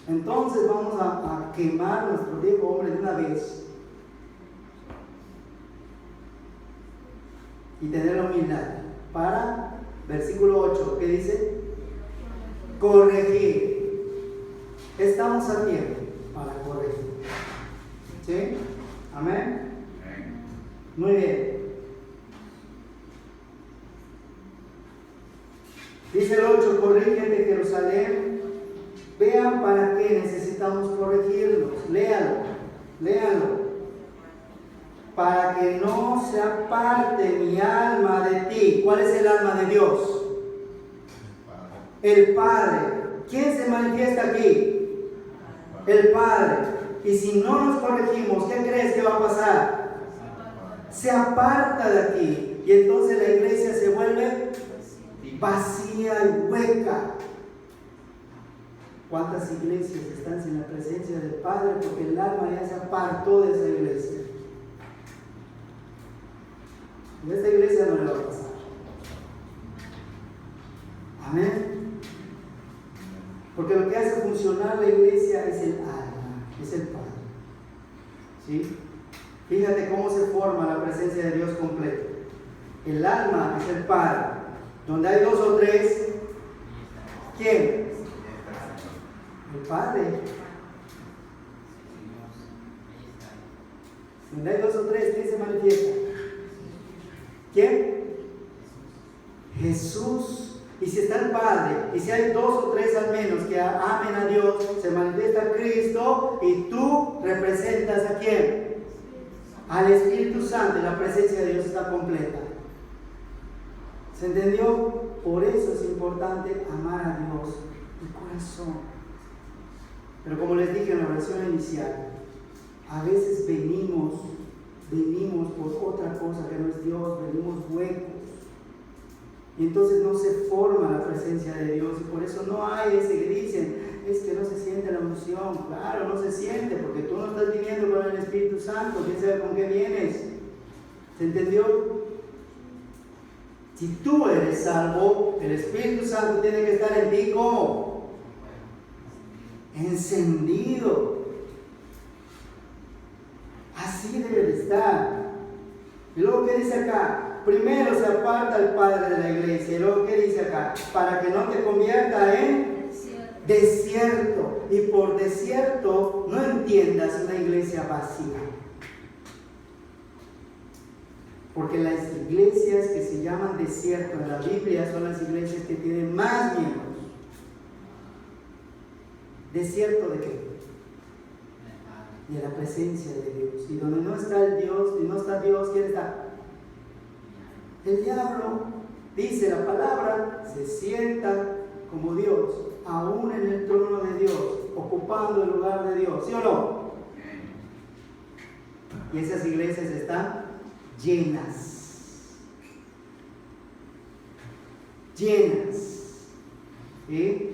Speaker 1: Entonces vamos a quemar nuestro viejo hombre de una vez y tener la humildad para, versículo 8, ¿qué dice? Corregir. Estamos a tiempo para corregir. ¿Sí? Amén. Muy bien. Dice el 8, corrígete Jerusalén. Vean para qué necesitamos corregirnos. Léanlo. Para que no se aparte mi alma de ti. ¿Cuál es el alma de Dios? El Padre. ¿Quién se manifiesta aquí? El Padre. Y si no nos corregimos, ¿qué crees que va a pasar? Se aparta de aquí. Y entonces la iglesia se vuelve vacía y hueca. ¿Cuántas iglesias están sin la presencia del Padre porque el alma ya se apartó de esa iglesia? En esta iglesia no le va a pasar. Amén. Porque lo que hace funcionar la iglesia es el alma, es el Padre. ¿Sí? Fíjate cómo se forma la presencia de Dios completo. El alma es el Padre. Donde hay dos o tres, ¿quién? El Padre. Donde hay dos o tres, ¿quién se manifiesta? ¿Quién? Jesús. Y si está el Padre, y si hay dos o tres al menos que amen a Dios, se manifiesta Cristo y tú representas ¿a quién? Al Espíritu Santo. La presencia de Dios está completa. ¿Se entendió? Por eso es importante amar a Dios de corazón. Pero como les dije en la oración inicial, a veces venimos por otra cosa que no es Dios, venimos huecos. Y entonces no se forma la presencia de Dios. Y por eso no hay ese que dicen, es que no se siente la unción. Claro, no se siente, porque tú no estás viniendo con el Espíritu Santo. ¿Quién sabe con qué vienes? ¿Se entendió? Si tú eres salvo, el Espíritu Santo tiene que estar en ti como encendido. Así debe de estar. Y luego, ¿qué dice acá? Primero se aparta el Padre de la iglesia. Y luego, ¿qué dice acá? Para que no te convierta en desierto. Y por desierto no entiendas una iglesia vacía. Porque las iglesias que se llaman desierto en la Biblia son las iglesias que tienen más miembros. ¿Desierto de qué? De la presencia de Dios. Y donde no está el Dios, y no está Dios, ¿quién está? El diablo. Dice la palabra, se sienta como Dios, aún en el trono de Dios, ocupando el lugar de Dios. ¿Sí o no? Y esas iglesias están llenas. Llenas. ¿Sí?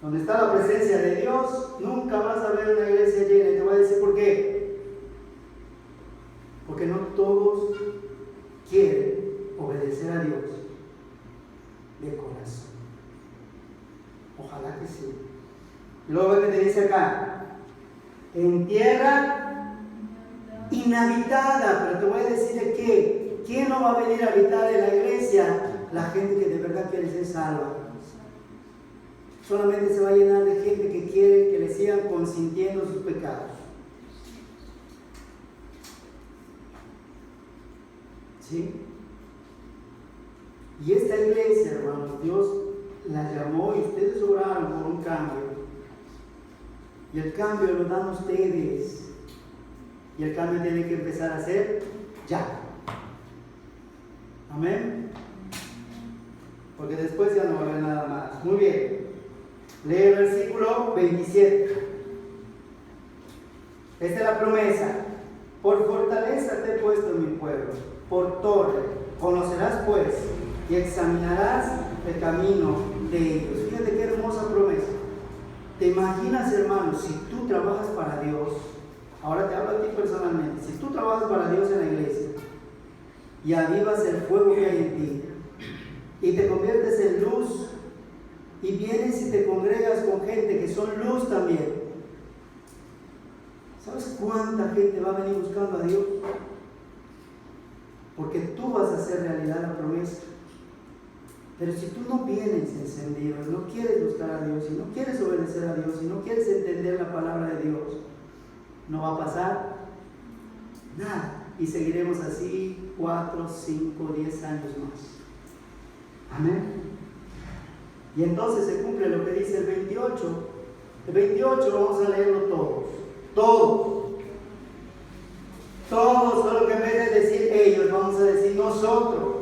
Speaker 1: Donde está la presencia de Dios, nunca vas a ver una iglesia llena. Y te voy a decir por qué. Porque no todos quieren obedecer a Dios de corazón. Ojalá que sí. Luego que te dice acá, en tierra inhabitada, pero te voy a decir de qué. ¿Quién no va a venir a habitar en la iglesia? La gente que de verdad quiere ser salva. Solamente se va a llenar de gente que quiere que le sigan consintiendo sus pecados. ¿Sí? Y esta iglesia, hermanos, Dios la llamó y ustedes oraron por un cambio. Y el cambio lo dan ustedes. Y el cambio tiene que empezar a hacer ya. Amén. Porque después ya no va a haber nada más. Muy bien. Lee el versículo 27. Esta es la promesa. Por fortaleza te he puesto en mi pueblo, por torre. Conocerás pues y examinarás el camino de ellos. Fíjate qué hermosa promesa. ¿Te imaginas, hermano, si tú trabajas para Dios? Ahora te hablo a ti personalmente. Si tú trabajas para Dios en la iglesia y avivas el fuego que hay en ti y te conviertes en luz y vienes y te congregas con gente que son luz también, ¿sabes cuánta gente va a venir buscando a Dios? Porque tú vas a hacer realidad la promesa. Pero si tú no vienes encendido, no quieres buscar a Dios, y no quieres obedecer a Dios, y no quieres entender la palabra de Dios, no va a pasar nada. Y seguiremos así 4, 5, 10 años más. Amén. Y entonces se cumple lo que dice el 28. El 28 vamos a leerlo todos. Todos. Todos, solo que en vez de decir ellos, vamos a decir nosotros.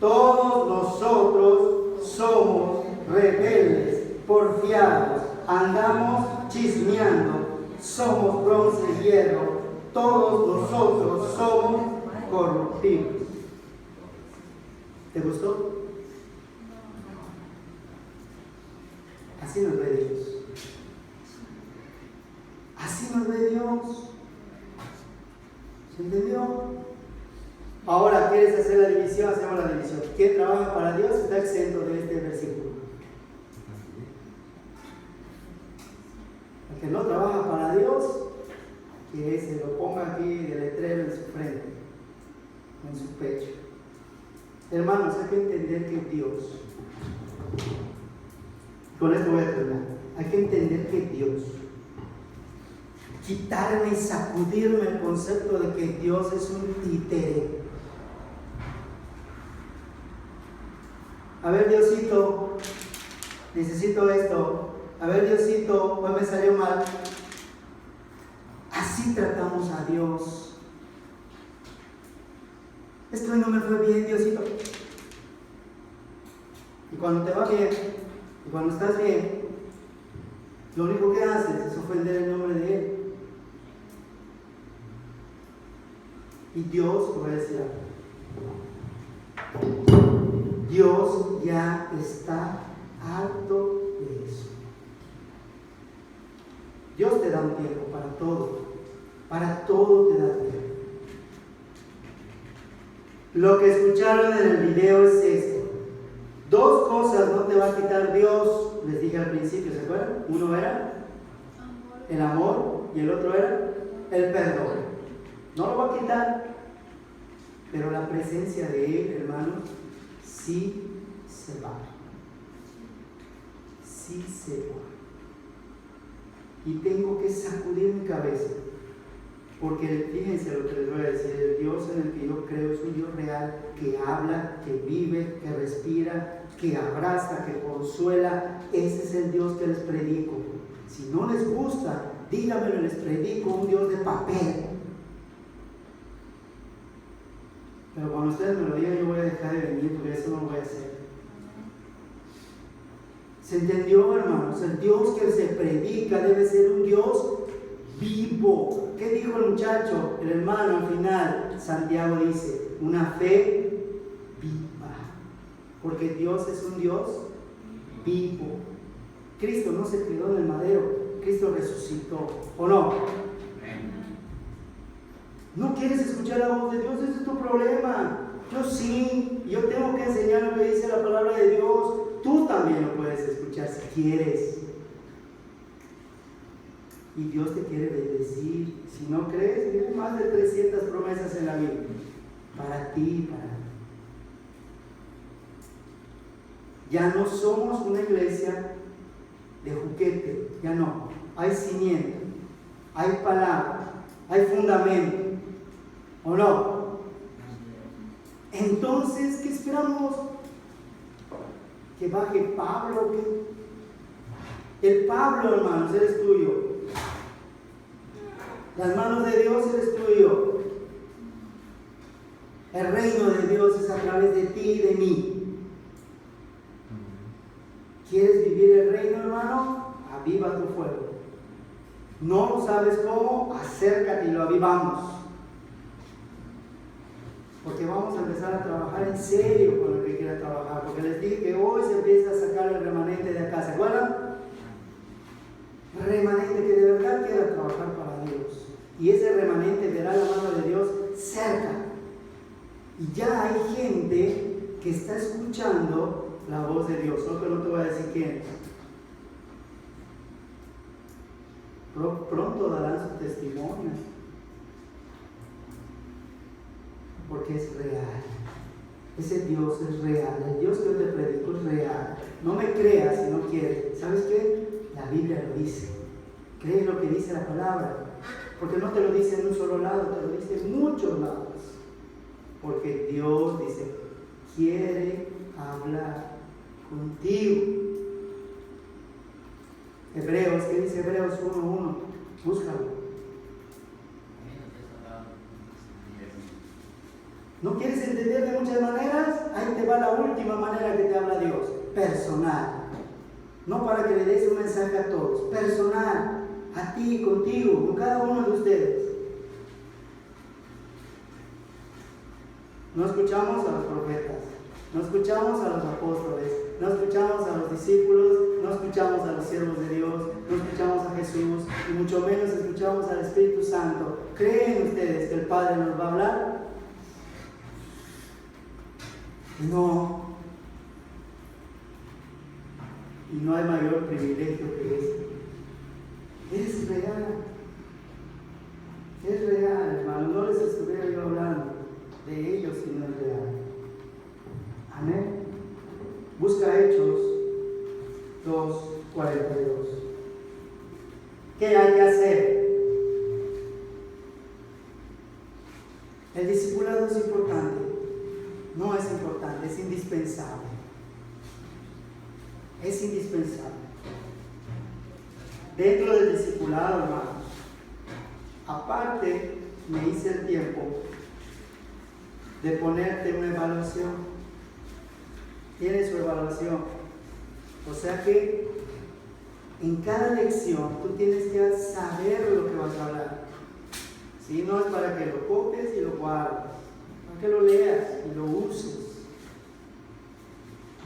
Speaker 1: Todos nosotros somos rebeldes, porfiados, andamos chismeando, somos bronce y hierro, todos nosotros somos corruptibles. ¿Te gustó? Así nos ve Dios. Así nos ve Dios. ¿Se entendió? Ahora, ¿quieres hacer la división? Hacemos la división. ¿Quién trabaja para Dios está exento de este versículo? El que no trabaja para Dios, que se lo ponga aquí de letrero en su frente, en su pecho. Hermanos, hay que entender que Dios, con esto voy a terminar, hay que entender que Dios, quitarme y sacudirme el concepto de que Dios es un títere. A ver, Diosito, necesito esto. A ver, Diosito, hoy me salió mal. Así tratamos a Dios. Esto no me fue bien, Diosito. Y cuando te va bien, y cuando estás bien, lo único que haces es ofender el nombre de Él. Y Dios, te voy a decir algo. Dios ya está harto de eso. Dios te da un tiempo para todo te da tiempo. Lo que escucharon en el video es esto. Dos cosas no te va a quitar Dios, les dije al principio, ¿se acuerdan? Uno era el amor y el otro era el perdón. No lo va a quitar, pero la presencia de Él, hermanos, sí se va. Sí se va. Y tengo que sacudir mi cabeza. Porque fíjense lo que les voy a decir. El Dios en el que yo creo es un Dios real, que habla, que vive, que respira, que abraza, que consuela. Ese es el Dios que les predico. Si no les gusta, díganmelo, les predico un Dios de papel. Pero cuando ustedes me lo digan, yo voy a dejar de venir, porque eso no lo voy a hacer. ¿Se entendió, hermanos? El Dios que se predica debe ser un Dios vivo. ¿Qué dijo el muchacho, el hermano al final? Santiago dice, una fe viva. Porque Dios es un Dios vivo. Cristo no se quedó en el madero, Cristo resucitó, ¿o no? ¿No quieres escuchar la voz de Dios? Ese es tu problema. Yo sí, yo tengo que enseñar lo que dice la palabra de Dios. Tú también lo puedes escuchar si quieres. Y Dios te quiere bendecir. Si no crees, hay más de 300 promesas en la Biblia. Para ti, para mí. Ya no somos una iglesia de juguete, ya no. Hay cimiento, hay palabra, hay fundamento. ¿O no? Entonces, ¿qué esperamos? ¿Que baje Pablo? ¿Qué? El Pablo, hermanos, eres tuyo. Las manos de Dios eres tuyo. El reino de Dios es a través de ti y de mí. ¿Quieres vivir el reino, hermano? Aviva tu fuego. No sabes cómo, acércate y lo avivamos. Porque vamos a empezar a trabajar en serio con lo que quiera trabajar. Porque les dije que hoy se empieza a sacar el remanente de acá. ¿Se acuerdan? Remanente que de verdad quiera trabajar para Dios. Y ese remanente verá la mano de Dios cerca. Y ya hay gente que está escuchando la voz de Dios. Solo que no te voy a decir quién. Pronto darán su testimonio. Porque es real. Ese Dios es real. El Dios que yo te predico es real. No me creas si no quieres. ¿Sabes qué? La Biblia lo dice. Cree lo que dice la palabra. Porque no te lo dice en un solo lado, te lo dice en muchos lados. Porque Dios dice, quiere hablar contigo. Hebreos, ¿qué dice Hebreos 1:1? Búscalo. ¿No quieres entender de muchas maneras? Ahí te va la última manera que te habla Dios. Personal. No para que le des un mensaje a todos. Personal. A ti, contigo, con cada uno de ustedes. No escuchamos a los profetas. No escuchamos a los apóstoles. No escuchamos a los discípulos. No escuchamos a los siervos de Dios. No escuchamos a Jesús. Y mucho menos escuchamos al Espíritu Santo. ¿Creen ustedes que el Padre nos va a hablar? No. Y no hay mayor privilegio que este. Es real. Es real, hermano. No les estuviera yo hablando de ellos si no es real. Amén. Busca Hechos 2:42. ¿Qué hay que hacer? El discipulado es importante. No es importante, es indispensable. Es indispensable. Dentro del discipulado, hermanos, aparte me hice el tiempo de ponerte una evaluación. Tienes su evaluación. O sea que en cada lección tú tienes que saber lo que vas a hablar. Si no es para que lo copies y lo guardes, para que lo leas y lo uses.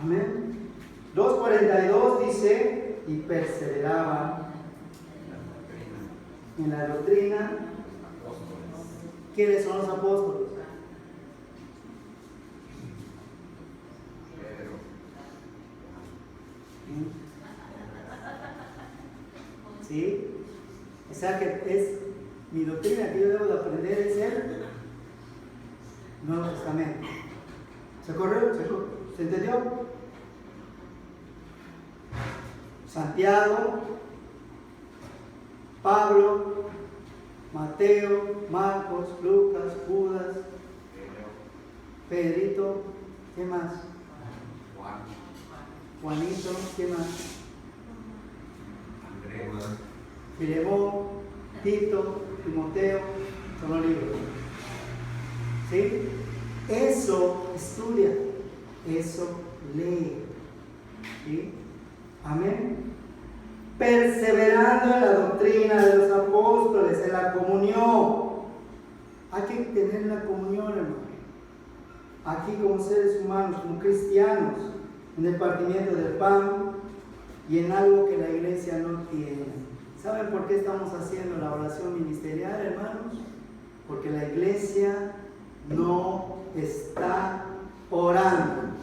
Speaker 1: Amén. 2:42 dice, y perseveraban en la doctrina. ¿Quiénes son los apóstoles? ¿Sí? O sea que es mi doctrina que yo debo de aprender es el Nuevo Testamento. ¿Se corrió? ¿Se entendió? Santiago, Pablo, Mateo, Marcos, Lucas, Judas, Pedrito, ¿qué más? Juanito, ¿qué más? Filemón, Tito, Timoteo, son los libros. ¿Sí? Eso estudia, eso lee. ¿Sí? Amén. perseverando en la doctrina de los apóstoles, en la comunión. Hay que tener la comunión, hermano. Aquí como seres humanos, como cristianos, en el partimiento del pan y en algo que la iglesia no tiene. ¿Saben por qué estamos haciendo la oración ministerial, hermanos? Porque la iglesia no está orando.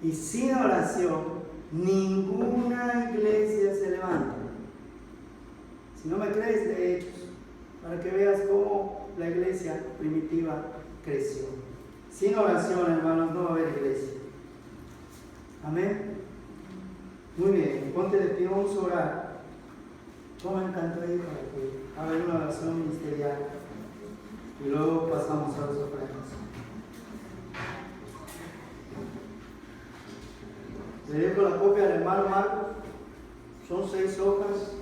Speaker 1: Y sin oración, ninguna iglesia se levanta. Si no me crees, de Hechos, para que veas cómo la iglesia primitiva creció. Sin oración, hermanos, no va a haber iglesia. Amén. Muy bien, ponte de pie, vamos a orar. Toma el canto ahí para que haga una oración ministerial. Y luego pasamos a las ofrendas. Le dejo la copia al hermano Marco. Son 6 hojas.